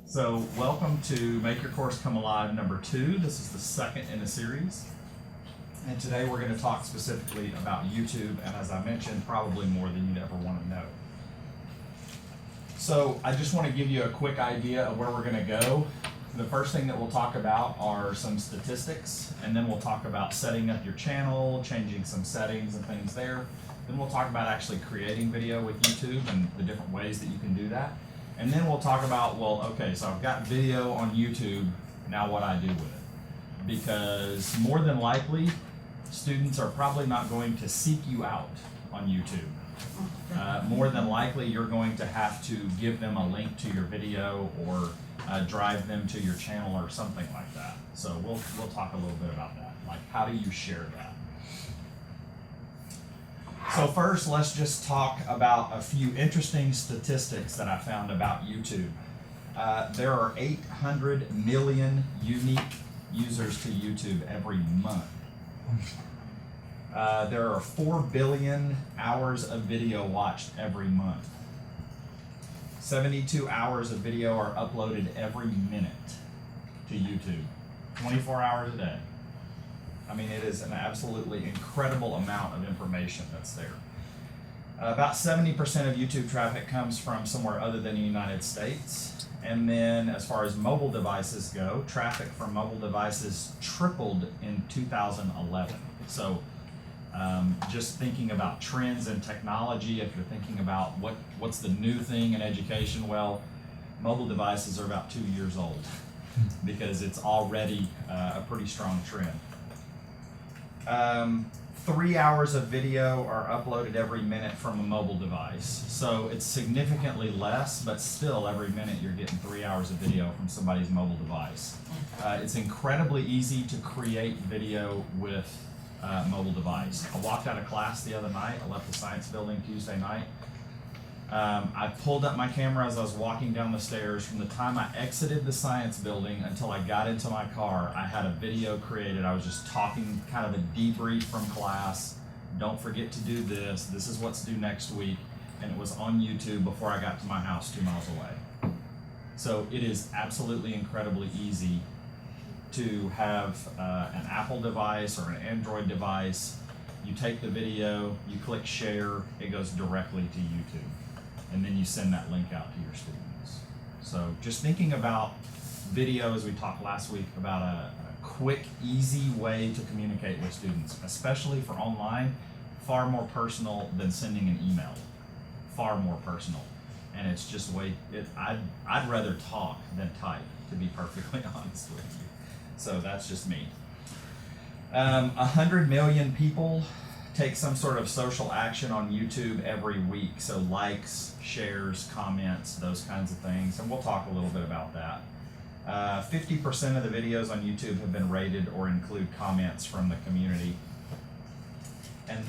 So welcome to Make Your Course Come Alive number 2. This is the second in a series. And today we're going to talk specifically about YouTube, and as I mentioned, probably more than you'd ever want to know. So I just want to give you a quick idea of where we're going to go. The first thing that we'll talk about are some statistics, and then we'll talk about setting up your channel, changing some settings and things there. Then we'll talk about actually creating video with YouTube and the different ways that you can do that. And then we'll talk about, well, okay, so I've got video on YouTube, now what I do with it. Because more than likely, students are probably not going to seek you out on YouTube. More than likely, you're going to have to give them a link to your video or drive them to your channel or something like that. So we'll talk a little bit about that. Like, how do you share that? So first, let's just talk about a few interesting statistics that I found about YouTube. There are 800 million unique users to YouTube every month. There are 4 billion hours of video watched every month. 72 hours of video are uploaded every minute to YouTube, 24 hours a day. I mean, it is an absolutely incredible amount of information that's there. About 70% of YouTube traffic comes from somewhere other than the United States. And then as far as mobile devices go, traffic from mobile devices tripled in 2011. So just thinking about trends in technology, if you're thinking about what's the new thing in education, well, mobile devices are about 2 years old because it's already a pretty strong trend. 3 hours of video are uploaded every minute from a mobile device. So it's significantly less, but still every minute you're getting 3 hours of video from somebody's mobile device. It's incredibly easy to create video with a mobile device. I walked out of class the other night. I left the science building Tuesday night. I pulled up my camera as I was walking down the stairs. From the time I exited the science building until I got into my car, I had a video created. I was just talking, kind of a debrief from class. Don't forget to do this. This is what's due next week. And it was on YouTube before I got to my house 2 miles away. So it is absolutely incredibly easy to have an Apple device or an Android device. You take the video, you click share, it goes directly to YouTube. And then you send that link out to your students. So just thinking about video, as we talked last week, about a quick, easy way to communicate with students, especially for online, far more personal than sending an email. Far more personal. And it's just I'd rather talk than type, to be perfectly honest with you. So that's just me. 100 million people take some sort of social action on YouTube every week. So likes, shares, comments, those kinds of things. And we'll talk a little bit about that. 50% of the videos on YouTube have been rated or include comments from the community. And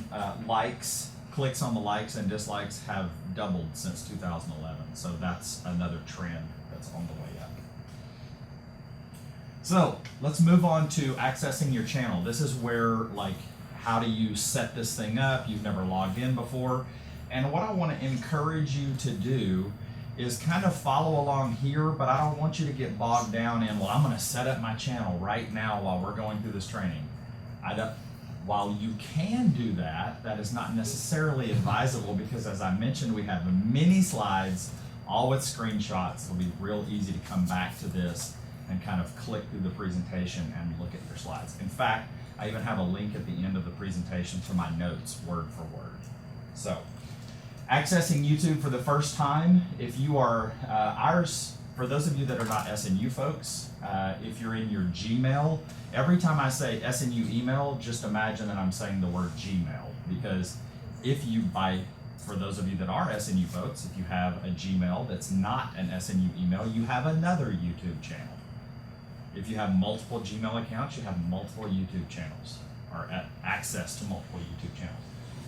clicks on the likes and dislikes have doubled since 2011. So that's another trend that's on the way up. So let's move on to accessing your channel. This is where, how do you set this thing up? You've never logged in before. And what I want to encourage you to do is kind of follow along here, but I don't want you to get bogged down in, well, I'm going to set up my channel right now while we're going through this training. While you can do that, that is not necessarily advisable because, as I mentioned, we have many slides, all with screenshots. It'll be real easy to come back to this and kind of click through the presentation and look at your slides. In fact, I even have a link at the end of the presentation to my notes, word for word. So, accessing YouTube for the first time, if you are for those of you that are not SNU folks, if you're in your Gmail, every time I say SNU email, just imagine that I'm saying the word Gmail, because for those of you that are SNU folks, if you have a Gmail that's not an SNU email, you have another YouTube channel. If you have multiple Gmail accounts, you have multiple YouTube channels, or access to multiple YouTube channels.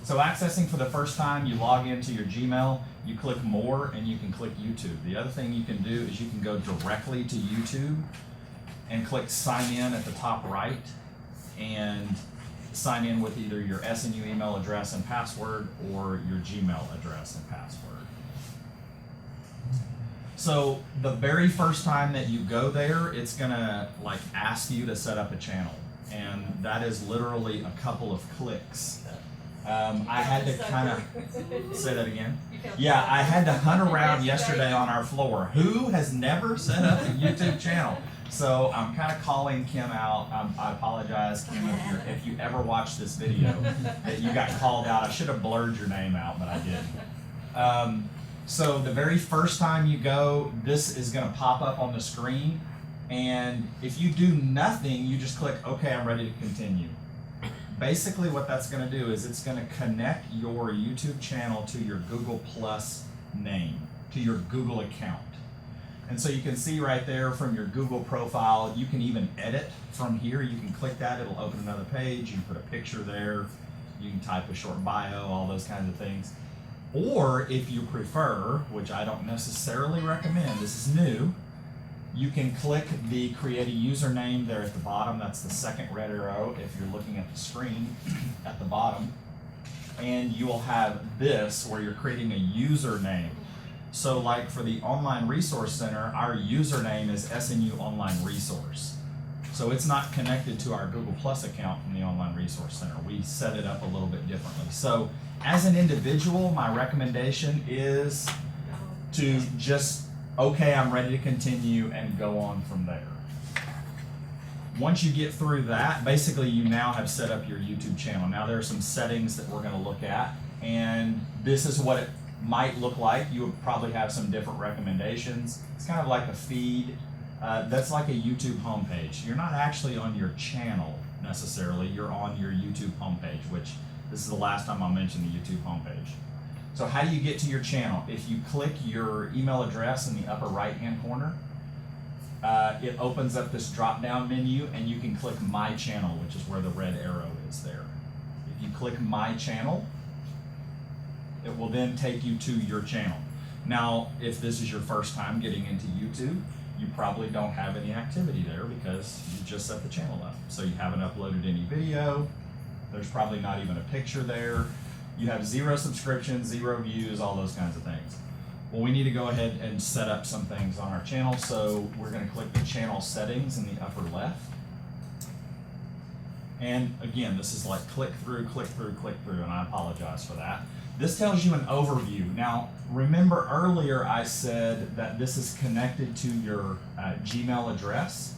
So accessing for the first time, you log into your Gmail, you click more, and you can click YouTube. The other thing you can do is you can go directly to YouTube and click sign in at the top right and sign in with either your SNU email address and password or your Gmail address and password. So the very first time that you go there, it's gonna like ask you to set up a channel, and that is literally a couple of clicks. I had to kind of say that again. Yeah, I had to hunt around yesterday on our floor. Who has never set up a YouTube channel? So I'm kind of calling Kim out. I apologize, Kim, if you ever watch this video that you got called out. I should have blurred your name out, but I didn't. So the very first time you go, this is going to pop up on the screen, and if you do nothing, you just click, okay, I'm ready to continue. Basically what that's going to do is it's going to connect your YouTube channel to your Google Plus name, to your Google account. And so you can see right there from your Google profile, you can even edit from here. You can click that, it'll open another page, you can put a picture there, you can type a short bio, all those kinds of things. Or if you prefer, which I don't necessarily recommend, this is new, you can click the create a username there at the bottom. That's the second red arrow if you're looking at the screen at the bottom. And you will have this where you're creating a username. So like for the Online Resource Center, our username is SNU Online Resource. So it's not connected to our Google Plus account from the Online Resource Center. We set it up a little bit differently. So as an individual, my recommendation is to just, okay, I'm ready to continue and go on from there. Once you get through that, basically you now have set up your YouTube channel. Now there are some settings that we're going to look at, and this is what it might look like. You would probably have some different recommendations. It's kind of like a feed. That's like a YouTube homepage. You're not actually on your channel necessarily. You're on your YouTube homepage, which this is the last time I'll mention the YouTube homepage. So how do you get to your channel? If you click your email address in the upper right-hand corner, it opens up this drop-down menu, and you can click My Channel, which is where the red arrow is there. If you click My Channel, it will then take you to your channel. Now, if this is your first time getting into YouTube, you probably don't have any activity there because you just set the channel up. So you haven't uploaded any video. There's probably not even a picture there. You have 0 subscriptions, 0 views, all those kinds of things. Well, we need to go ahead and set up some things on our channel. So we're going to click the channel settings in the upper left. And again, this is like click through, and I apologize for that. This tells you an overview. Now, remember earlier I said that this is connected to your Gmail address.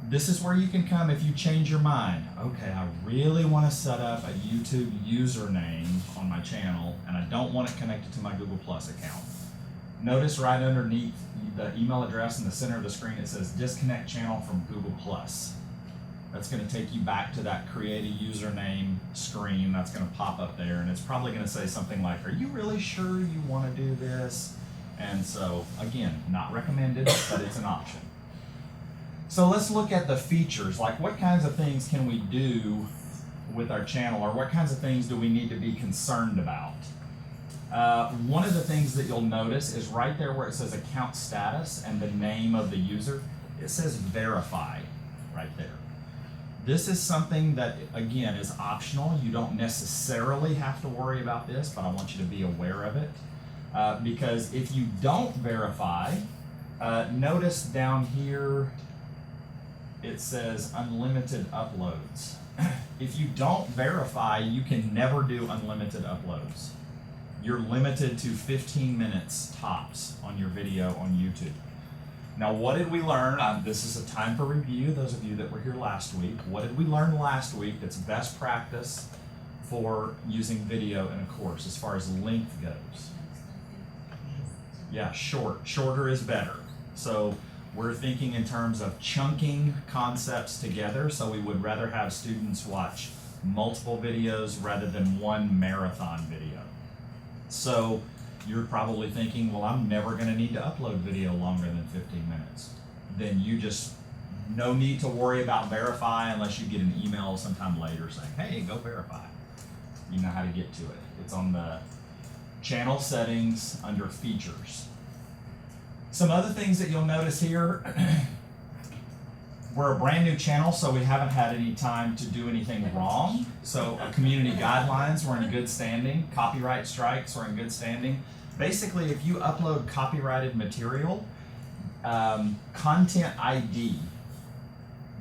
This is where you can come if you change your mind. Okay, I really want to set up a YouTube username on my channel, and I don't want it connected to my Google Plus account. Notice right underneath the email address in the center of the screen, it says disconnect channel from Google Plus. That's going to take you back to that create a username screen. That's going to pop up there, and it's probably going to say something like, are you really sure you want to do this? And so, again, not recommended, but it's an option. So let's look at the features, like what kinds of things can we do with our channel, or what kinds of things do we need to be concerned about? One of the things that you'll notice is right there where it says account status and the name of the user, it says verify right there. This is something that, again, is optional. You don't necessarily have to worry about this, but I want you to be aware of it. Because if you don't verify, notice down here, it says unlimited uploads. If you don't verify, you can never do unlimited uploads. You're limited to 15 minutes tops on your video on YouTube. Now, what did we learn? This is a time for review, those of you that were here last week. What did we learn last week that's best practice for using video in a course as far as length goes? Yeah, shorter is better. So we're thinking in terms of chunking concepts together, so we would rather have students watch multiple videos rather than one marathon video. So you're probably thinking, well, I'm never going to need to upload video longer than 15 minutes. then you just, no need to worry about verify unless you get an email sometime later saying, hey, go verify. You know how to get to it. It's on the channel settings under features. Some other things that you'll notice here, we're a brand new channel, so we haven't had any time to do anything wrong. So community guidelines, we're in good standing. Copyright strikes, we're in good standing. Basically, if you upload copyrighted material, Content ID,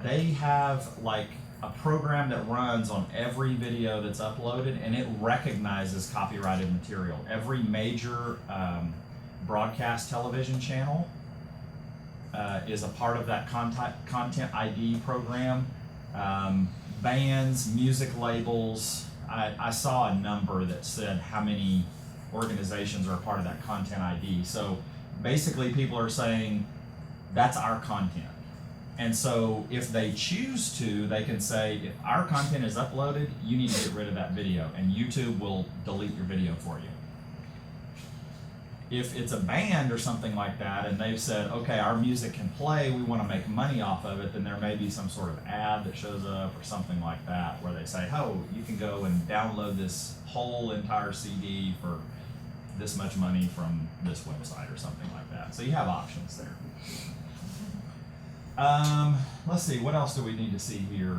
they have like a program that runs on every video that's uploaded, and it recognizes copyrighted material. Every major broadcast television channel is a part of that Content ID program. Bands, music labels, I saw a number that said how many organizations are a part of that Content ID. So basically people are saying that's our content. And so if they choose to, they can say, if our content is uploaded, you need to get rid of that video, and YouTube will delete your video for you. If it's a band or something like that, and they've said, okay, our music can play, we want to make money off of it, then there may be some sort of ad that shows up or something like that where they say, oh, you can go and download this whole entire CD for this much money from this website or something like that. So you have options there. Let's see, what else do we need to see here?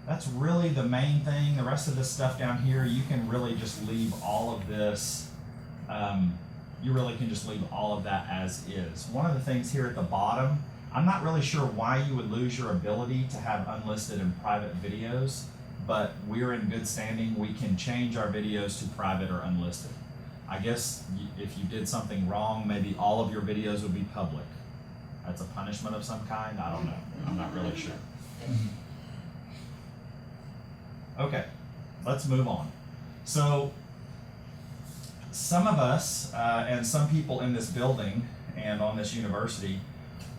That's really the main thing. The rest of this stuff down here, you can really just leave all of this. You really can just leave all of that as is. One of the things here at the bottom, I'm not really sure why you would lose your ability to have unlisted and private videos, but we're in good standing. We can change our videos to private or unlisted. I guess if you did something wrong, maybe all of your videos would be public. That's a punishment of some kind? I don't know. I'm not really sure. Okay, let's move on. So, some of us and some people in this building and on this university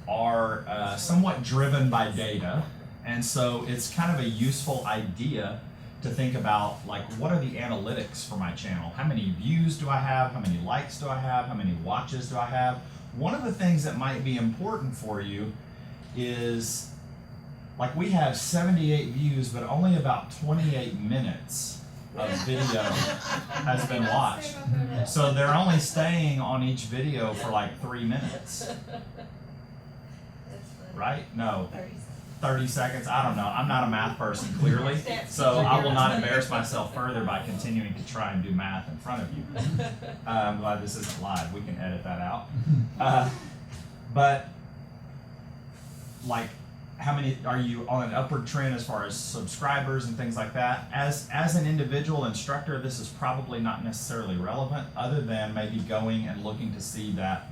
are somewhat driven by data, and so it's kind of a useful idea to think about, like, what are the analytics for my channel? How many views do I have? How many likes do I have? How many watches do I have? One of the things that might be important for you is, like, we have 78 views, but only about 28 minutes of video has been watched. So they're only staying on each video for like 3 minutes. Right? No. 30 seconds? I don't know. I'm not a math person, clearly. So I will not embarrass myself further by continuing to try and do math in front of you. I'm glad this isn't live. We can edit that out. But, like, how many are you on an upward trend as far as subscribers and things like that? As an individual instructor, this is probably not necessarily relevant, other than maybe going and looking to see that,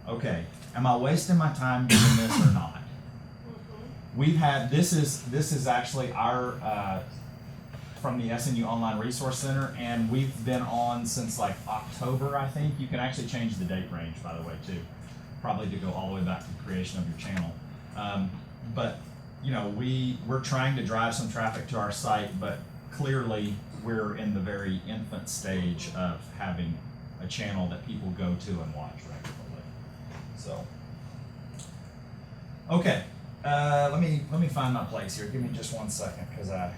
okay, am I wasting my time doing this or not? We've had, this is actually our, from the SNU Online Resource Center, and we've been on since like October, I think. You can actually change the date range, by the way, too. Probably to go all the way back to the creation of your channel. But, you know, we're trying to drive some traffic to our site, but clearly we're in the very infant stage of having a channel that people go to and watch regularly. So, okay, let me find my place here. Give me just 1 second, because I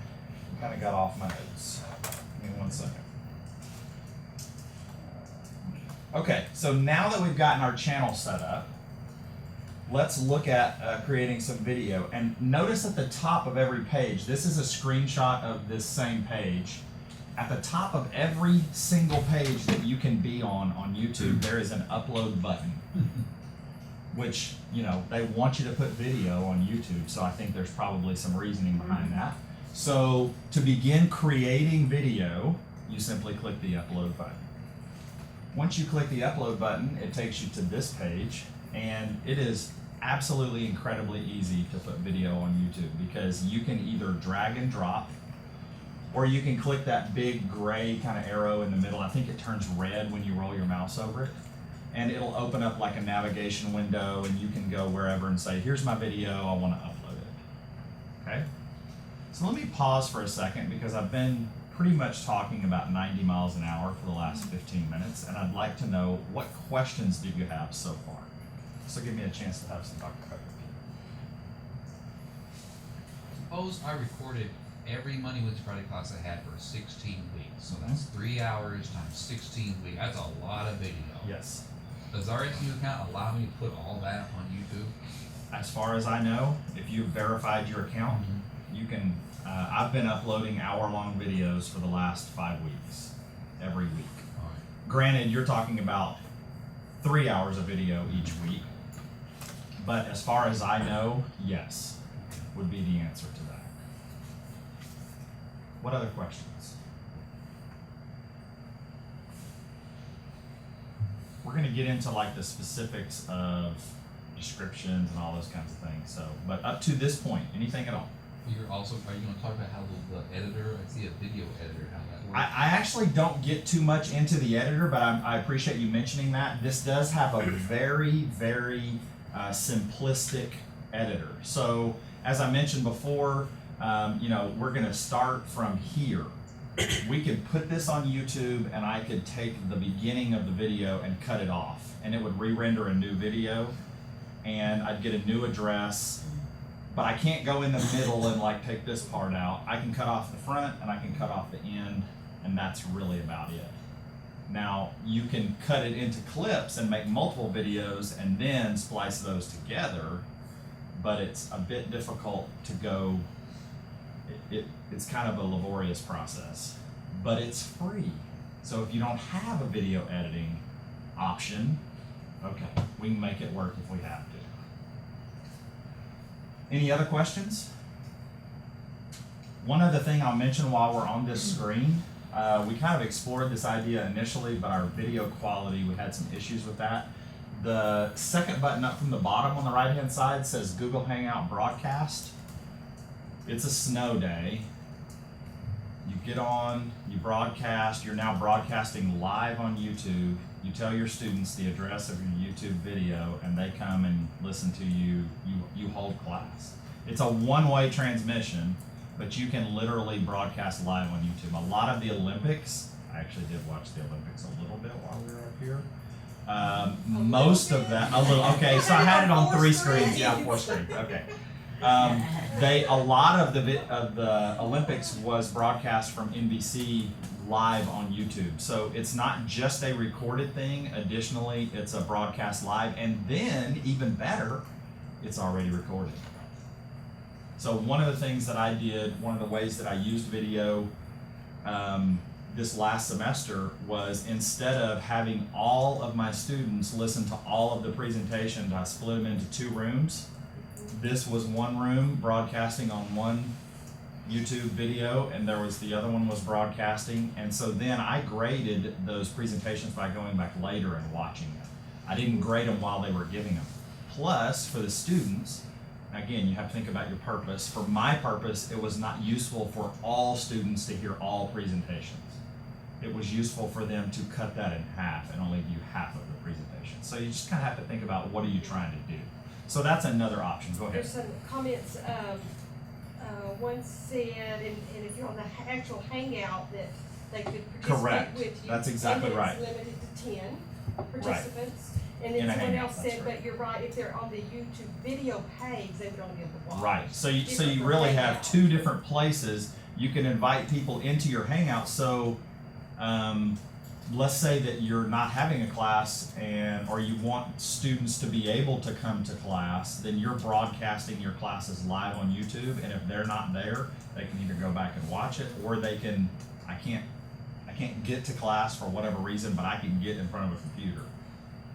kind of got off my notes. Give me 1 second. Okay, so now that we've gotten our channel set up, let's look at creating some video. And notice at the top of every page, this is a screenshot of this same page. At the top of every single page that you can be on YouTube, there is an upload button, which, you know, they want you to put video on YouTube, so I think there's probably some reasoning behind that. So to begin creating video, you simply click the upload button. Once you click the upload button, it takes you to this page, and it is absolutely incredibly easy to put video on YouTube, because you can either drag and drop, or you can click that big gray kind of arrow in the middle. I think it turns red when you roll your mouse over it, and it'll open up like a navigation window, and you can go wherever and say, here's my video, I want to upload it. Okay? So let me pause for a second, because I've been pretty much talking about 90 miles an hour for the last 15 minutes, and I'd like to know, what questions do you have so far? So give me a chance to have some Dr. Pepper. Suppose I recorded every Monday, Wednesday, Friday class I had for 16 weeks. So that's 3 hours times 16 weeks. That's a lot of video. Yes. Does our SU account allow me to put all that up on YouTube? As far as I know, if you've verified your account, you can, I've been uploading hour-long videos for the last 5 weeks, every week. All right. Granted, you're talking about 3 hours of video each week, but as far as I know, yes, would be the answer to that. What other questions? We're going to get into like the specifics of descriptions and all those kinds of things. So, but up to this point, anything at all? Are you going to talk about how the editor? I see a video editor, how that works. I actually don't get too much into the editor, but I appreciate you mentioning that. This does have a very, very simplistic editor. So, as I mentioned before, we're going to start from here. We could put this on YouTube, and I could take the beginning of the video and cut it off, and it would re-render a new video, and I'd get a new address. But I can't go in the middle and like take this part out. I can cut off the front and I can cut off the end, and that's really about it. Now, you can cut it into clips and make multiple videos and then splice those together, but it's a bit difficult to go, it's kind of a laborious process, but it's free. So if you don't have a video editing option, okay, we can make it work if we have to. Any other questions? One other thing I'll mention while we're on this screen, we kind of explored this idea initially, but our video quality, we had some issues with that. The second button up from the bottom on the right-hand side says Google Hangout Broadcast. It's a snow day. You get on, you broadcast, you're now broadcasting live on YouTube. You tell your students the address of your YouTube video, and they come and listen to you. You hold class. It's a one-way transmission, but you can literally broadcast live on YouTube. A lot of the Olympics, I actually did watch the Olympics a little bit while we were up here. Most of that, a little. Okay, so I had it on 3 screens. Yeah, 4 screens. Okay. A lot of the Olympics was broadcast from NBC live on YouTube. So it's not just a recorded thing. Additionally, it's a broadcast live, and then even better, it's already recorded. So one of the things that I did, one of the ways that I used video this last semester was, instead of having all of my students listen to all of the presentations, I split them into 2 rooms. This was one room broadcasting on one YouTube video, and there was the other one was broadcasting, and so then I graded those presentations by going back later and watching them. I didn't grade them while they were giving them. Plus, for the students, again, you have to think about your purpose. For my purpose, it was not useful for all students to hear all presentations. It was useful for them to cut that in half and only view half of the presentation. So you just kind of have to think about, what are you trying to do? So that's another option. Go ahead. There's some comments. One said, and if you're on the actual Hangout, that they could participate Correct. with you. That's exactly and right. It's limited to 10 participants. And In then a someone Hangout, else that's said, right. but you're right, if they're on the YouTube video page, they would only be able to watch. Right. So you Different from really have Hangout. 2 different places. You can invite people into your Hangout. So let's say that you're not having a class, or you want students to be able to come to class, then you're broadcasting your classes live on YouTube, and if they're not there, they can either go back and watch it, or they can, I can't get to class for whatever reason, but I can get in front of a computer.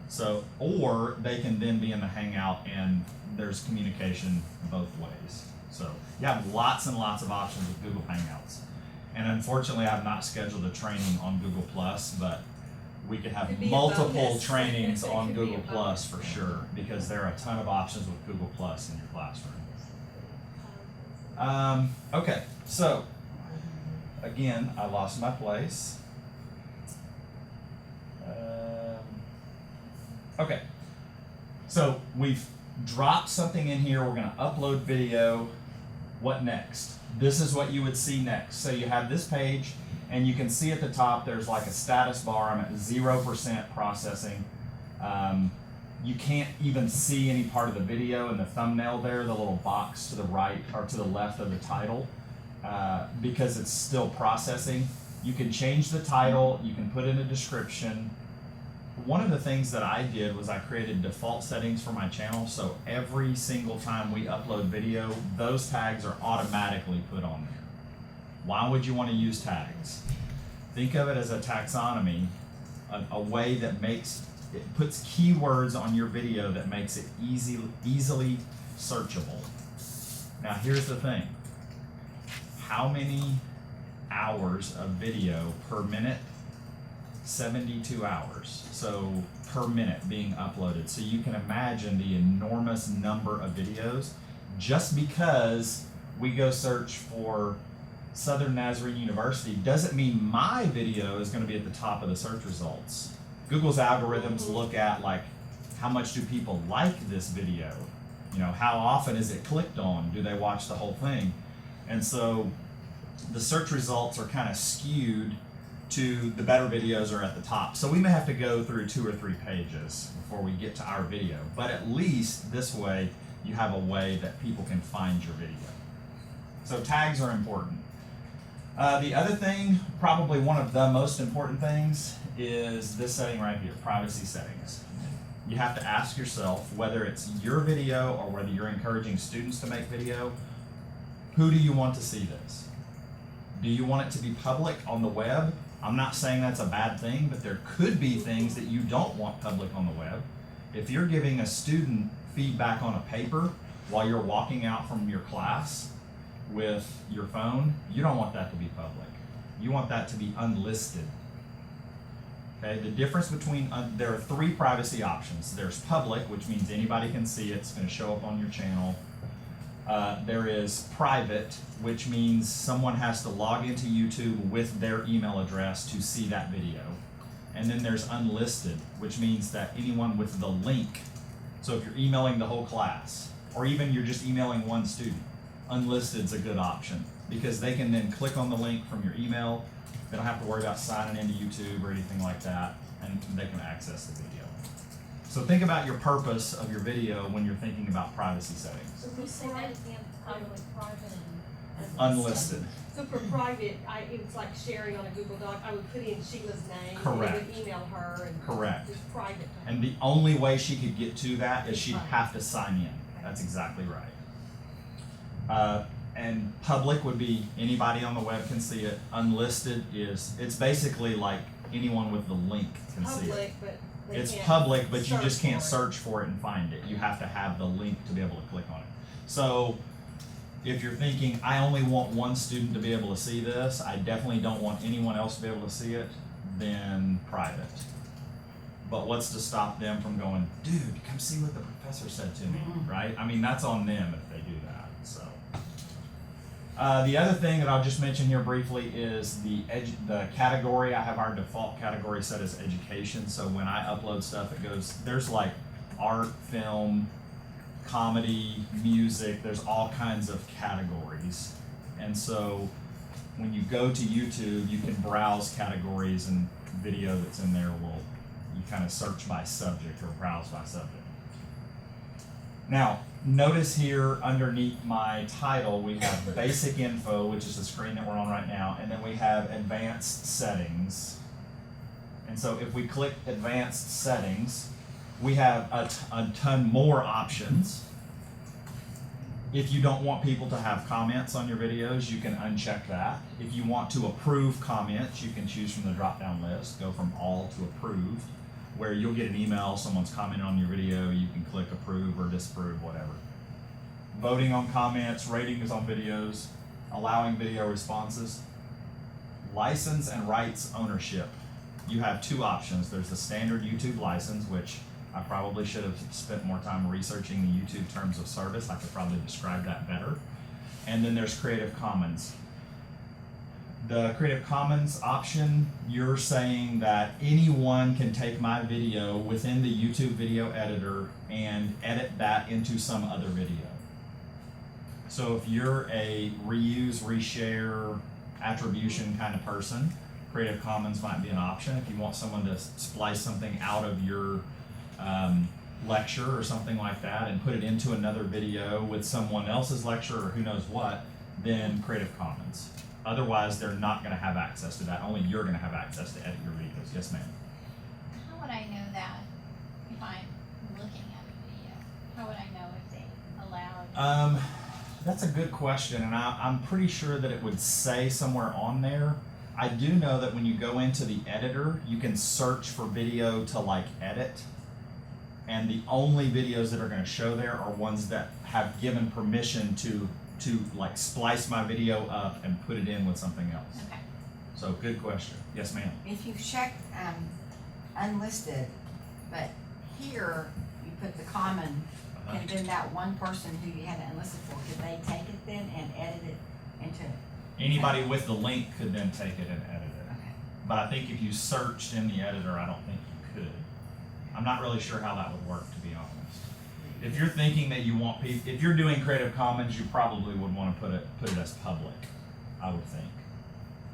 So, or they can then be in the Hangout, and there's communication both ways. So you have lots and lots of options with Google Hangouts. And unfortunately, I've not scheduled a training on Google Plus, but we could have Could be a multiple bonus. trainings It on could be Google a Plus bonus. for sure, because there are a ton of options with Google Plus in your classroom. Okay, so again, I lost my place. Okay, so we've dropped something in here. We're going to upload video. What next? This is what you would see next. So you have this page, and you can see at the top there's like a status bar. I'm at 0% processing. you can't even see any part of the video in the thumbnail there, the little box to the right or to the left of the title, because it's still processing. You can change the title, you can put in a description. One of the things that I did was I created default settings for my channel, so every single time we upload video, those tags are automatically put on there. Why would you want to use tags? Think of it as a taxonomy, a way that puts keywords on your video that makes it easily searchable. Now here's the thing. How many hours of video per minute? 72 hours. So per minute being uploaded. So you can imagine the enormous number of videos. Just because we go search for Southern Nazarene University doesn't mean my video is going to be at the top of the search results. Google's algorithms look at like how much do people like this video? You know, how often is it clicked on? Do they watch the whole thing? And so the search results are kind of skewed to the better videos are at the top. So we may have to go through 2 or 3 pages before we get to our video, but at least this way you have a way that people can find your video. So tags are important. The other thing, probably one of the most important things, is this setting right here, privacy settings. You have to ask yourself whether it's your video or whether you're encouraging students to make video, who do you want to see this? Do you want it to be public on the web? I'm not saying that's a bad thing, but there could be things that you don't want public on the web. If you're giving a student feedback on a paper while you're walking out from your class with your phone, you don't want that to be public. You want that to be unlisted. Okay, the difference between, there are 3 privacy options. There's public, which means anybody can see it. It's going to show up on your channel. There is private, which means someone has to log into YouTube with their email address to see that video. And then there's unlisted, which means that anyone with the link, so if you're emailing the whole class, or even you're just emailing one student, unlisted's a good option because they can then click on the link from your email. They don't have to worry about signing into YouTube or anything like that, and they can access the video. So think about your purpose of your video when you're thinking about privacy settings. So we say that again, private and Unlisted. So for private, it's like sharing on a Google Doc, I would put in Sheila's name. Correct. And they would email her and. Correct. Just private. And the only way she could get to that is she'd have to sign in. That's exactly right. And public would be anybody on the web can see it. Unlisted it's basically like anyone with the link can see it. Public, but they It's can't public, but you just search can't for it. search for it and find it. You have to have the link to be able to click on it. So if you're thinking, I only want one student to be able to see this, I definitely don't want anyone else to be able to see it, then private. But what's to stop them from going, dude, come see what the professor said to me, right? I mean, that's on them if they do that, so. The other thing that I'll just mention here briefly is the category. I have our default category set as education, so when I upload stuff, it goes, there's like art, film, comedy, music, there's all kinds of categories. And so when you go to YouTube, you can browse categories, and video that's in there you kind of search by subject or browse by subject. Now, notice here underneath my title, we have basic info, which is the screen that we're on right now, and then we have advanced settings. And so if we click advanced settings, we have a ton more options. If you don't want people to have comments on your videos, you can uncheck that. If you want to approve comments, you can choose from the drop-down list, go from all to approved, where you'll get an email, someone's commenting on your video, you can click approve or disapprove, whatever. Voting on comments, ratings on videos, allowing video responses. License and rights ownership. You have 2 options. There's the standard YouTube license, which I probably should have spent more time researching the YouTube terms of service. I could probably describe that better. And then there's Creative Commons. The Creative Commons option, you're saying that anyone can take my video within the YouTube video editor and edit that into some other video. So if you're a reuse, reshare, attribution kind of person, Creative Commons might be an option. If you want someone to splice something out of your lecture or something like that and put it into another video with someone else's lecture or who knows what, then Creative Commons. Otherwise, they're not going to have access to that. Only you're going to have access to edit your videos. Yes, ma'am. How would I know that if I'm looking at a video? How would I know if they allowed? That's a good question, and I'm pretty sure that it would say somewhere on there. I do know that when you go into the editor, you can search for video to like edit, and the only videos that are going to show there are ones that have given permission to like splice my video up and put it in with something else. Okay. So good question. Yes, ma'am. If you check unlisted, but here you put the common, and then that one person who you had it unlisted for, could they take it then and edit it into? Anybody with the link could then take it and edit it. Okay. But I think if you searched in the editor, I don't think you could. I'm not really sure how that would work, to be honest. If you're thinking that you want people, if you're doing Creative Commons, you probably would want to put it as public, I would think.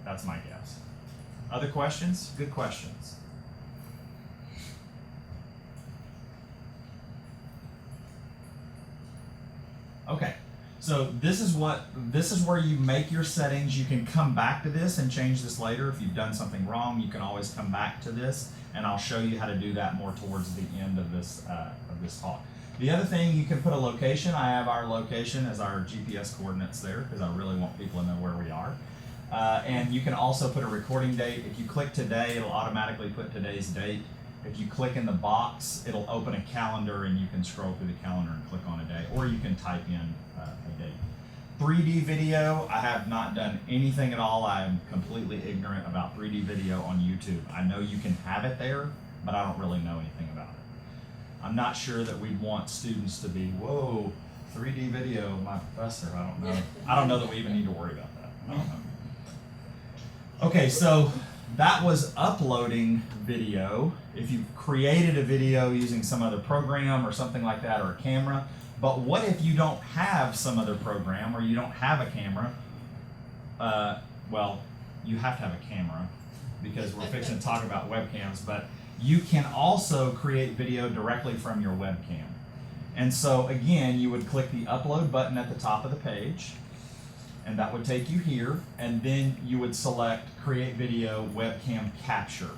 That's my guess. Other questions? Good questions. Okay, so this is where you make your settings. You can come back to this and change this later. If you've done something wrong, you can always come back to this, and I'll show you how to do that more towards the end of this talk. The other thing, you can put a location. I have our location as our GPS coordinates there because I really want people to know where we are. And you can also put a recording date. If you click today, it'll automatically put today's date. If you click in the box, it'll open a calendar and you can scroll through the calendar and click on a day, or you can type in a date. 3D video, I have not done anything at all. I am completely ignorant about 3D video on YouTube. I know you can have it there, but I don't really know anything about it. I'm not sure that we'd want students to be, whoa, 3D video, my professor, I don't know. I don't know that we even need to worry about that. I don't know. Okay, so that was uploading video. If you created a video using some other program or something like that, or a camera, but what if you don't have some other program or you don't have a camera? Well, you have to have a camera because we're fixing to talk about webcams, but you can also create video directly from your webcam. And so again, you would click the upload button at the top of the page, and that would take you here, and then you would select create video webcam capture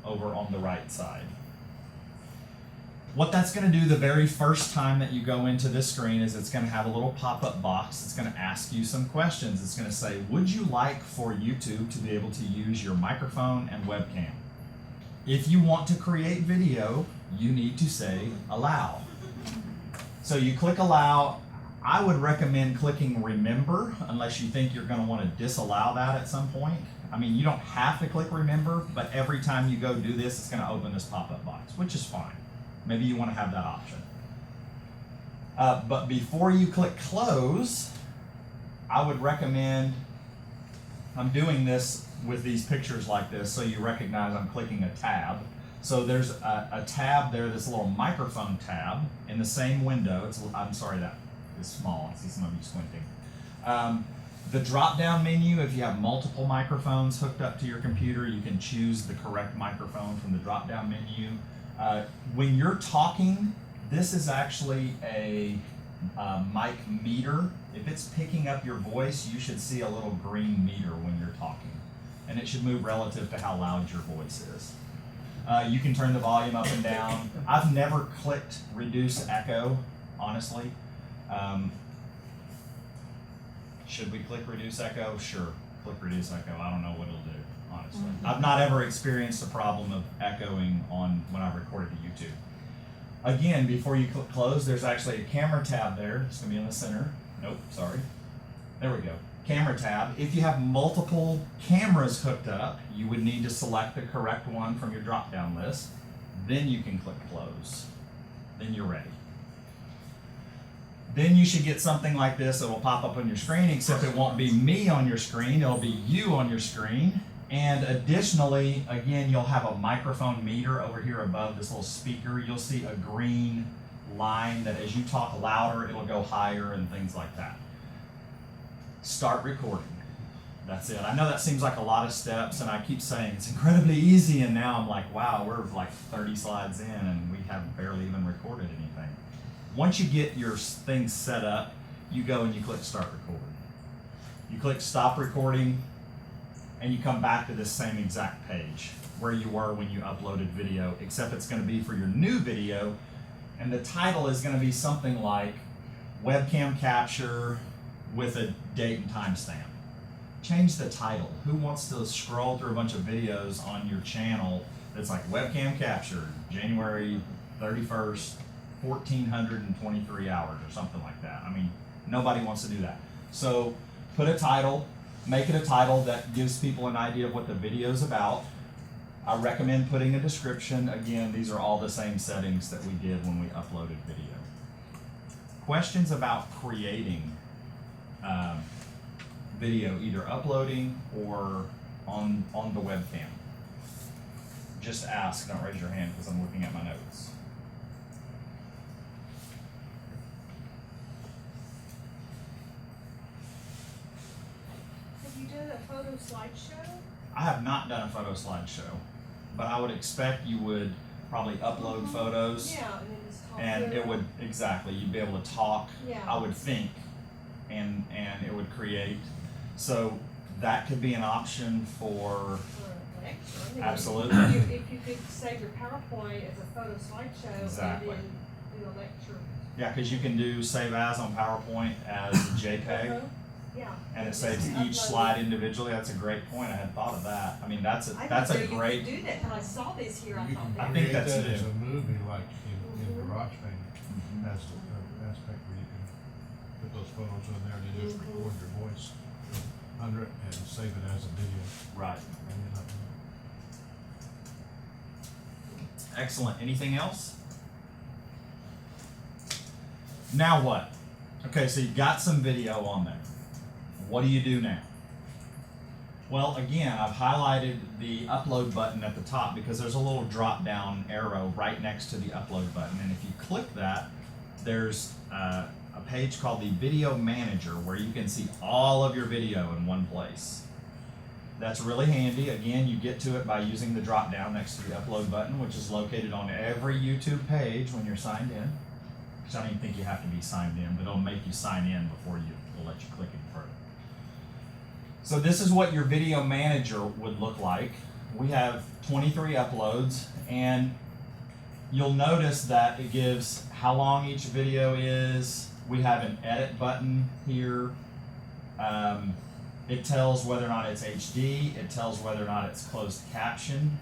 over on the right side. What that's going to do the very first time that you go into this screen is it's going to have a little pop-up box. It's going to ask you some questions. It's going to say, would you like for YouTube to be able to use your microphone and webcam? If you want to create video, you need to say allow. So you click allow. I would recommend clicking remember unless you think you're going to want to disallow that at some point. I mean, you don't have to click remember, but every time you go do this, it's going to open this pop-up box, which is fine. Maybe you want to have that option. But before you click close, I would recommend, I'm doing this with these pictures like this so you recognize I'm clicking a tab. So there's a tab there, this little microphone tab in the same window. I'm sorry, that is small. I see some of you squinting. The drop-down menu, if you have multiple microphones hooked up to your computer, you can choose the correct microphone from the drop-down menu. When you're talking, this is actually a mic meter. If it's picking up your voice, you should see a little green meter when you're talking. And it should move relative to how loud your voice is. You can turn the volume up and down. I've never clicked reduce echo, honestly. Should we click reduce echo? Sure, click reduce echo. I don't know what it'll do, honestly. I've not ever experienced a problem of echoing on when I recorded to YouTube. Again, before you click close, there's actually a camera tab there. It's gonna be in the center. Nope, sorry. There we go. Camera tab. If you have multiple cameras hooked up, you would need to select the correct one from your drop-down list. Then you can click close. Then you're ready. Then you should get something like this that will pop up on your screen, except it won't be me on your screen, it'll be you on your screen. And additionally, again, you'll have a microphone meter over here above this little speaker. You'll see a green line that as you talk louder, it'll go higher and things like that. Start recording. That's it. I know that seems like a lot of steps, and I keep saying it's incredibly easy, and now I'm like, wow, we're like 30 slides in, and we haven't barely even recorded anything. Once you get your things set up, you go and you click Start Recording. You click Stop Recording, and you come back to this same exact page where you were when you uploaded video, except it's going to be for your new video, and the title is going to be something like Webcam Capture with a date and time stamp. Change the title. Who wants to scroll through a bunch of videos on your channel that's like Webcam Capture, January 31st, 1,423 hours or something like that? I mean, nobody wants to do that. So put a title, make it a title that gives people an idea of what the video is about. I recommend putting a description. Again, these are all the same settings that we did when we uploaded video. Questions about creating video, either uploading or on the webcam? Just ask, don't raise your hand because I'm looking at my notes. Have you done a photo slideshow? I have not done a photo slideshow, but I would expect you would probably upload photos, Yeah, and then just talk and through it would, exactly, you'd be able to talk, Yeah. I would think, and it would create. So that could be an option for, for a lecture. I mean, Absolutely. If you could save your PowerPoint as a photo slideshow Exactly. and then do a lecture. yeah, because you can do save as on PowerPoint as a JPEG, Uh-huh. Yeah. and it saves Just each upload slide it. individually. That's a great point. I hadn't thought of that. I mean, that's a I that's a didn't know great. you could do that till I saw this here. I You thought can that. I think create that's that as new. a movie, like in GarageBand, Mhm. that's the aspect where you can put those photos in there and then just record your voice under it and save it as a video. Right. And then upload it. Excellent. Anything else? Now what? Okay, so you've got some video on there. What do you do now? Well, again, I've highlighted the upload button at the top because there's a little drop down arrow right next to the upload button. And if you click that, there's a page called the Video Manager where you can see all of your video in one place. That's really handy. Again, you get to it by using the drop down next to the upload button, which is located on every YouTube page when you're signed in. Which I don't even think you have to be signed in, but it'll make you sign in before it'll let you click any further. So this is what your Video Manager would look like. We have 23 uploads, and you'll notice that it gives how long each video is. We have an edit button here. It tells whether or not it's HD. It tells whether or not it's closed caption.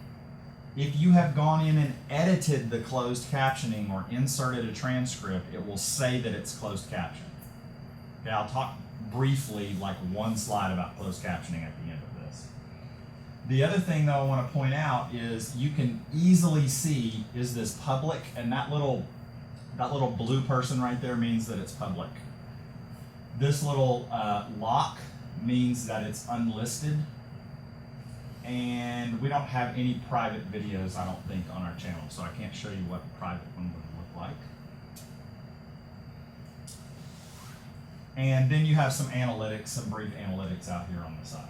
If you have gone in and edited the closed captioning or inserted a transcript, it will say that it's closed caption. Okay, I'll talk briefly, like one slide about closed captioning at the end of this. The other thing though I want to point out is you can easily see, is this public? And that little blue person right there means that it's public. This little lock means that it's unlisted. And we don't have any private videos, I don't think, on our channel, so I can't show you what the private one would look like. And then you have some analytics, some brief analytics out here on the side.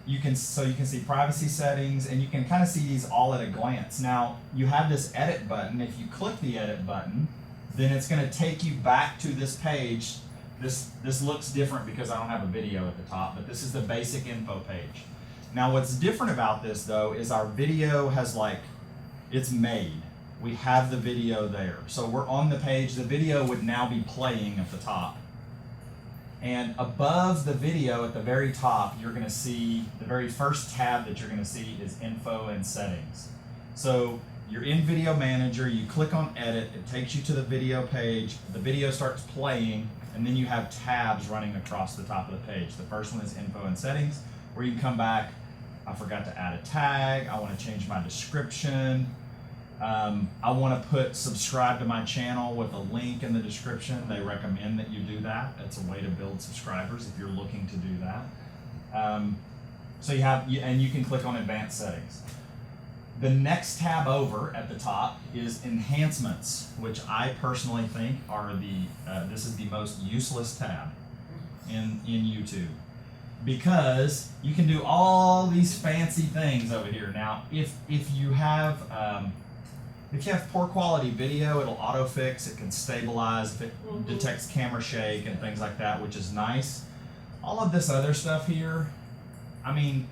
You can see privacy settings, and you can kind of see these all at a glance. Now, you have this edit button. If you click the edit button, then it's going to take you back to this page. This looks different because I don't have a video at the top, but this is the basic info page. Now what's different about this though is our video has it's made. We have the video there. So we're on the page, the video would now be playing at the top. And above the video at the very top, you're gonna see, the very first tab that you're gonna see is info and settings. So you're in Video Manager, you click on edit, it takes you to the video page, the video starts playing, and then you have tabs running across the top of the page. The first one is info and settings, where you can come back, I forgot to add a tag, I want to change my description, I want to put subscribe to my channel with a link in the description. They recommend that you do that. It's a way to build subscribers if you're looking to do that. So you can click on advanced settings. The next tab over at the top is Enhancements, which I personally think are this is the most useless tab. in YouTube, because you can do all these fancy things over here. Now, if you have poor quality video, it'll autofix, it can stabilize, if it detects camera shake and things like that, which is nice. All of this other stuff here, I mean,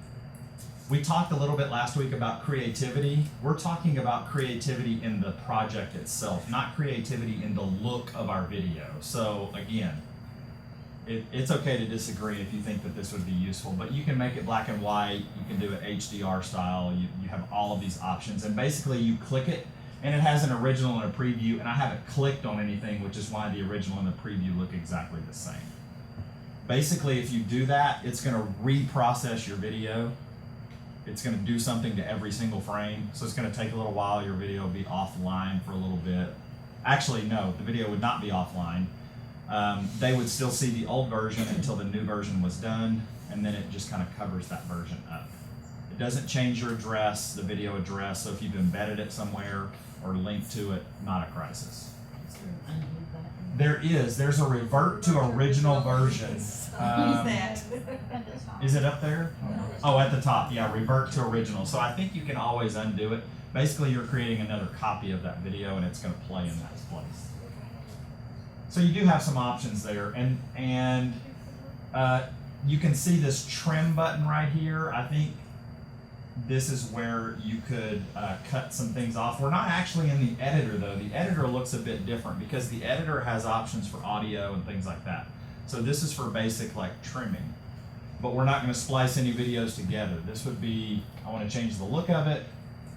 we talked a little bit last week about creativity. We're talking about creativity in the project itself, not creativity in the look of our video. So again, it's okay to disagree if you think that this would be useful, but you can make it black and white, you can do it HDR style, you have all of these options, and basically you click it, and it has an original and a preview, and I haven't clicked on anything, which is why the original and the preview look exactly the same. Basically, if you do that, it's going to reprocess your video. It's going to do something to every single frame, so it's going to take a little while. Your video will be offline for a little bit. Actually, no, the video would not be offline. They would still see the old version until the new version was done, and then it just kind of covers that version up. It doesn't change your address, the video address, so if you've embedded it somewhere or linked to it, not a crisis. There's a revert to original version. Is it up there? Oh, at the top, yeah, revert to original. So I think you can always undo it. Basically, you're creating another copy of that video, and it's going to play in that place. So you do have some options there, and you can see this trim button right here. I think this is where you could cut some things off. We're not actually in the editor though. The editor looks a bit different because the editor has options for audio and things like that. So this is for basic like trimming, but we're not going to splice any videos together. This would be, I want to change the look of it,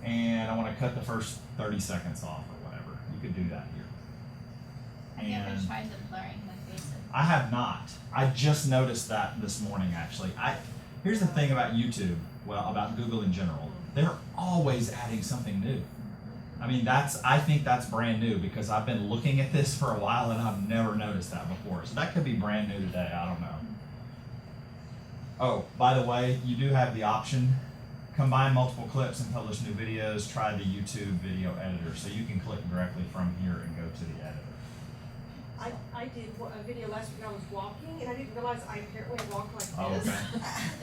and I want to cut the first 30 seconds off or whatever. You could do that here. Have you ever tried the blurring with faces? I have not. I just noticed that this morning actually. Here's the thing about YouTube, well, about Google in general. They're always adding something new. I mean, I think that's brand new because I've been looking at this for a while and I've never noticed that before. So that could be brand new today, I don't know. Oh, by the way, you do have the option, combine multiple clips and publish new videos, try the YouTube video editor. So you can click directly from here and go to the editor. I did a video last week. I was walking, and I didn't realize I apparently walked like this. Oh, okay.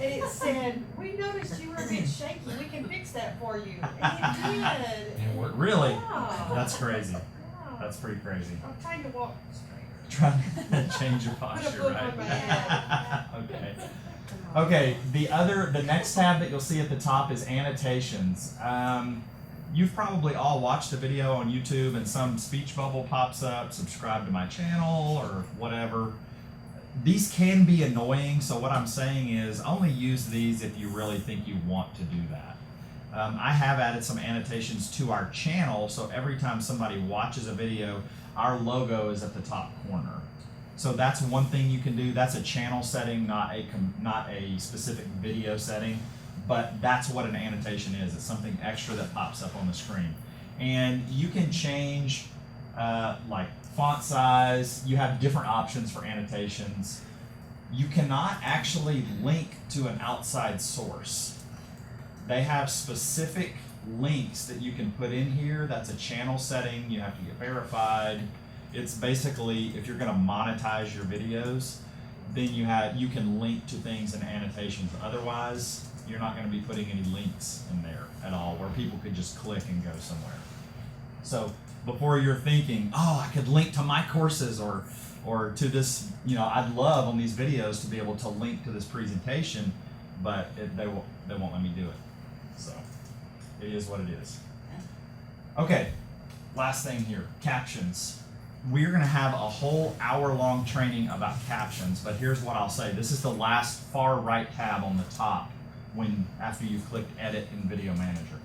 And it said, "We noticed you were a bit shaky. We can fix that for you." And it did. And it worked. Really? Yeah. That's crazy. Yeah. That's pretty crazy. I'm trying to walk straighter. Trying to change your Put a posture, book right? on my head. Okay. Okay, the next tab that you'll see at the top is Annotations. You've probably all watched a video on YouTube and some speech bubble pops up, subscribe to my channel or whatever. These can be annoying, so what I'm saying is only use these if you really think you want to do that. I have added some annotations to our channel, so every time somebody watches a video, our logo is at the top corner. So that's one thing you can do. That's a channel setting, not a specific video setting. But that's what an annotation is. It's something extra that pops up on the screen. And you can change like font size. You have different options for annotations. You cannot actually link to an outside source. They have specific links that you can put in here. That's a channel setting. You have to get verified. It's basically, if you're going to monetize your videos, then you can link to things in annotations. Otherwise, you're not going to be putting any links in there at all where people could just click and go somewhere. So before you're thinking, oh, I could link to my courses or to this, I'd love on these videos to be able to link to this presentation, but they won't let me do it. So it is what it is. Okay, last thing here, captions. We're going to have a whole hour-long training about captions, but here's what I'll say. This is the last far right tab on the top after you've clicked Edit in Video Manager.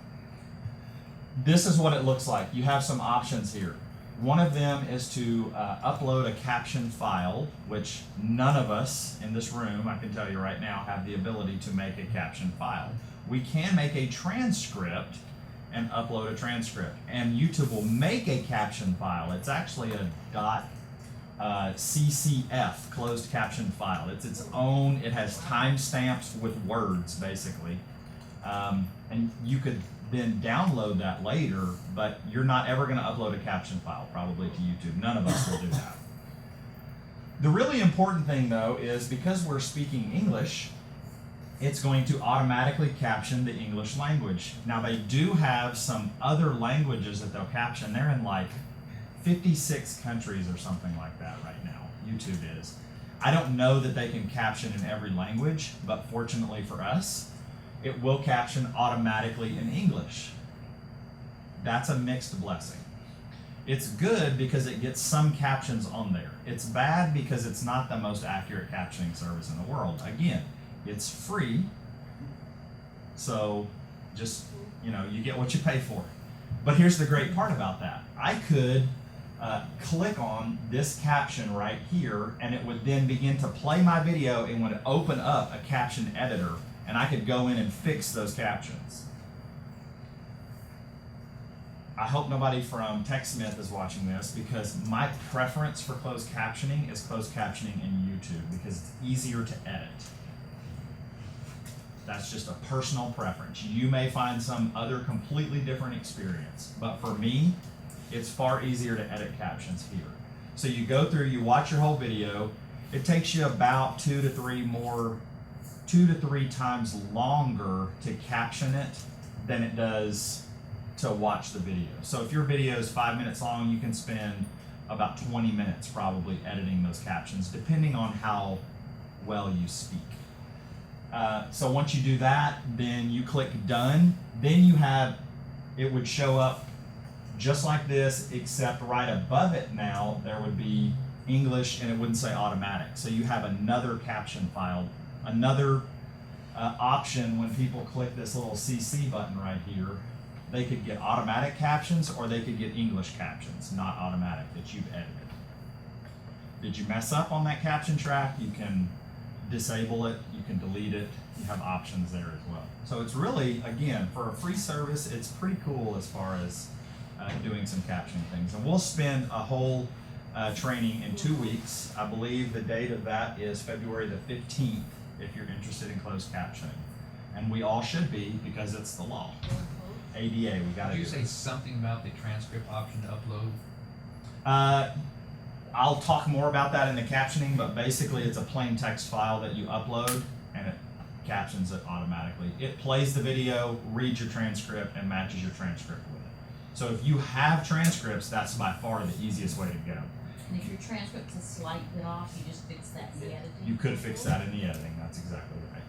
This is what it looks like. You have some options here. One of them is to upload a caption file, which none of us in this room, I can tell you right now, have the ability to make a caption file. We can make a transcript and upload a transcript, and YouTube will make a caption file. It's actually a .ccf, closed caption file. It's its own, it has timestamps with words, basically. And you could then download that later, but you're not ever gonna upload a caption file, probably, to YouTube. None of us will do that. The really important thing though is because we're speaking English, it's going to automatically caption the English language. Now they do have some other languages that they'll caption. They're in like 56 countries or something like that right now, YouTube is. I don't know that they can caption in every language, but fortunately for us, it will caption automatically in English. That's a mixed blessing. It's good because it gets some captions on there. It's bad because it's not the most accurate captioning service in the world. Again, it's free, so just, you know, you get what you pay for. But here's the great part about that. I could click on this caption right here, and it would then begin to play my video and would open up a caption editor, and I could go in and fix those captions. I hope nobody from TechSmith is watching this, because my preference for closed captioning is closed captioning in YouTube because it's easier to edit. That's just a personal preference. You may find some other completely different experience, but for me, it's far easier to edit captions here. So you go through, you watch your whole video. It takes you about 2 to 3 times longer to caption it than it does to watch the video. So if your video is 5 minutes long, you can spend about 20 minutes probably editing those captions, depending on how well you speak. So once you do that, then you click done. Then you have, it would show up just like this, except right above it now, there would be English and it wouldn't say automatic. So you have another caption file, another option when people click this little CC button right here. They could get automatic captions or they could get English captions, not automatic, that you've edited. Did you mess up on that caption track? You can disable it, you can delete it, you have options there as well. So it's really, again, for a free service, it's pretty cool as far as doing some captioning things. And we'll spend a whole training in 2 weeks. I believe the date of that is February the 15th, if you're interested in closed captioning. And we all should be, because it's the law. ADA, we gotta do it. Did you say something about the transcript option to upload? I'll talk more about that in the captioning, but basically it's a plain text file that you upload and it captions it automatically. It plays the video, reads your transcript, and matches your transcript with it. So if you have transcripts, that's by far the easiest way to go. And if your transcript's a slight bit off, you just fix that in the editing? You could fix that in the editing, that's exactly right.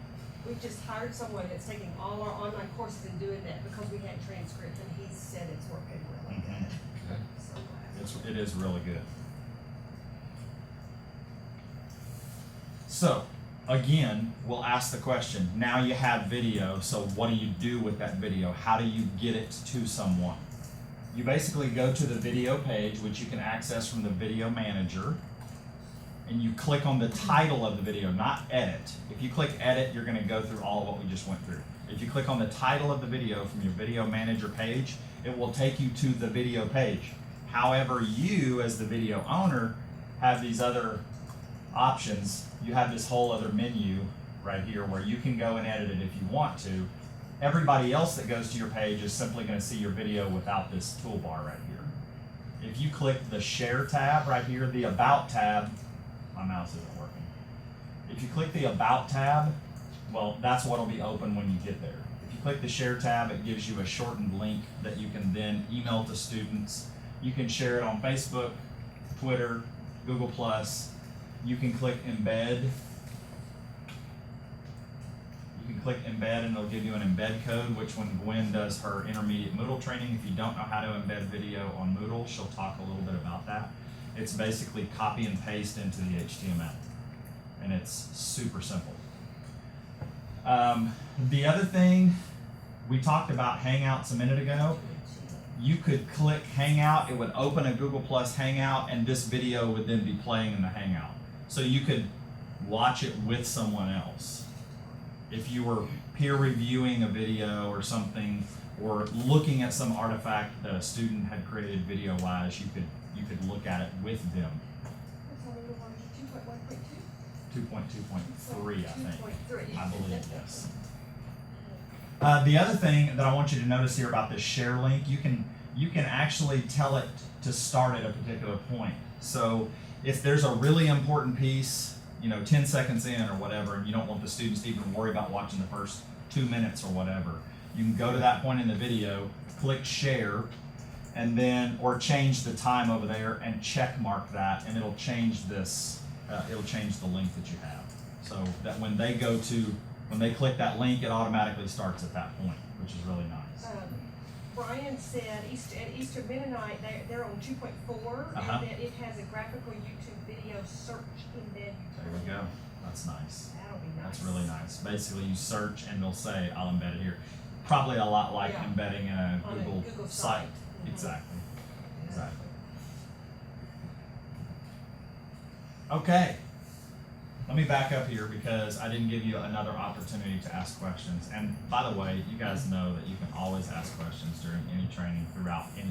We just hired someone that's taking all our online courses and doing that because we had transcripts, and he said it's working really good. Okay. So glad. It is really good. So, again, we'll ask the question, now you have video, so what do you do with that video? How do you get it to someone? You basically go to the video page, which you can access from the video manager, and you click on the title of the video, not edit. If you click edit, you're gonna go through all of what we just went through. If you click on the title of the video from your video manager page, it will take you to the video page. However, you, as the video owner, have these other options. You have this whole other menu right here where you can go and edit it if you want to. Everybody else that goes to your page is simply going to see your video without this toolbar right here. If you click the share tab right here, the about tab, my mouse isn't working. If you click the about tab, well, that's what will be open when you get there. If you click the share tab, it gives you a shortened link that you can then email to students. You can share it on Facebook, Twitter, Google+. You can click embed. You can click embed and it'll give you an embed code, which when Gwen does her intermediate Moodle training, if you don't know how to embed video on Moodle, she'll talk a little bit about that. It's basically copy and paste into the HTML, and it's super simple. The other thing, we talked about Hangouts a minute ago. You could click Hangout, it would open a Google Plus Hangout, and this video would then be playing in the Hangout. So you could watch it with someone else. If you were peer reviewing a video or something, or looking at some artifact that a student had created video-wise, you could look at it with them. That's only the one, 2.1.2? 2.2.3, I think. 2.3. I believe, yes. The other thing that I want you to notice here about this share link, you can actually tell it to start at a particular point. So if there's a really important piece, 10 seconds in or whatever, and you don't want the students to even worry about watching the first 2 minutes or whatever, you can go to that point in the video, click share, and then, or change the time over there and check mark that, and it'll change this, it'll change the link that you have. So that when they click that link, it automatically starts at that point, which is really nice. Brian said at Eastern Mennonite, they're on 2.4, Uh-huh. and that it has a graphical YouTube video search embed. There we go. That's nice. That'll be nice. That's really nice. Basically, you search and they'll say, I'll embed it here. Probably a lot like Yeah. embedding in a On a Google Google site. site. Mhm. Exactly. Exactly. Okay. Let me back up here because I didn't give you another opportunity to ask questions. And by the way, you guys know that you can always ask questions during any training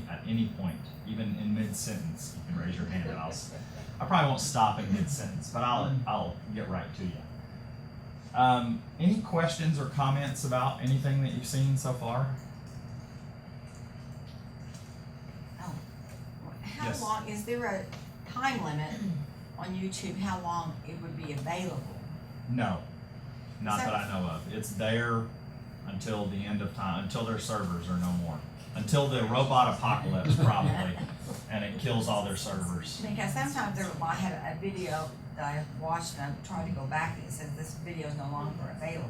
at any point, even in mid-sentence. You can raise your hand and I probably won't stop in mid-sentence, but I'll get right to you. Any questions or comments about anything that you've seen so far? Oh, how Yes. long, is there a time limit on YouTube, how long it would be available? No, not So- that I know of. It's there until the end of time, until their servers are no more. Until the robot apocalypse, probably, and it kills all their servers. Because sometimes I have a video that I watched and I'm trying to go back and it says this video is no longer available.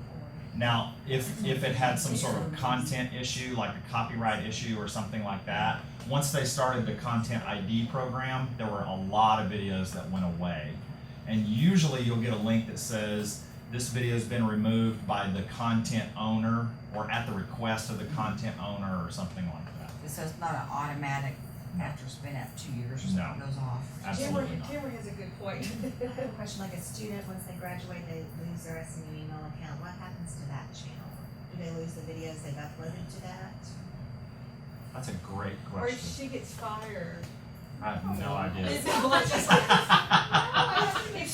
Now, if it had some sort of content issue, like a copyright issue or something like that, once they started the Content ID program, there were a lot of videos that went away. And usually you'll get a link that says, this video has been removed by the content owner or at the request of the content owner or something like that. So it's not an automatic, after it's been out 2 years or No. something goes off. Absolutely not. Kimber has a good point. I have a question, like a student, once they graduate, they lose their SMU email account, what happens to that channel? Do they lose the videos they've uploaded to that? That's a great Or if question. she gets fired. I have no idea. If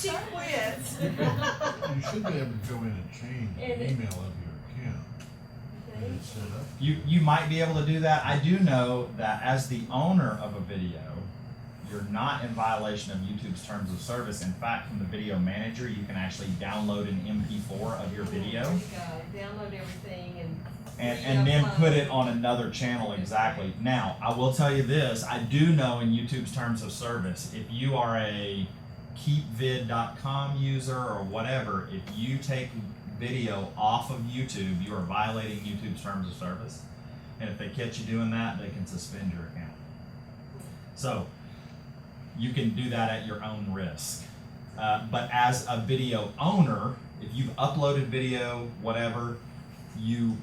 she quits. You should be able to go in and change the And- email of your account. And it's set up. You might be able to do that. I do know that as the owner of a video, you're not in violation of YouTube's terms of service. In fact, from the video manager, you can actually download an MP4 of your video There you go. Download everything and then put it on another channel. Exactly. Now, I will tell you this. I do know in YouTube's terms of service, if you are a keepvid.com user or whatever, if you take video off of YouTube, you are violating YouTube's terms of service. And if they catch you doing that, they can suspend your account. So you can do that at your own risk. But as a video owner, if you've uploaded video, whatever, you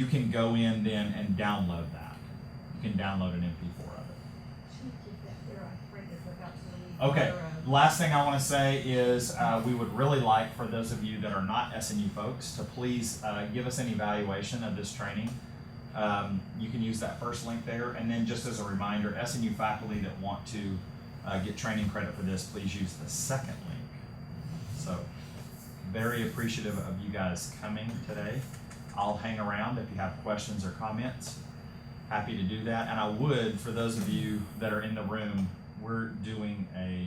can go in then and download that. You can download an MP4 of it. She keep that there. I'm afraid they're about to leave. Okay, last thing I want to say is we would really like for those of you that are not SNU folks to please give us an evaluation of this training. You can use that first link there, and then just as a reminder, SNU faculty that want to get training credit for this, please use the second link. So, very appreciative of you guys coming today. I'll hang around if you have questions or comments. Happy to do that. And I would, for those of you that are in the room, we're doing a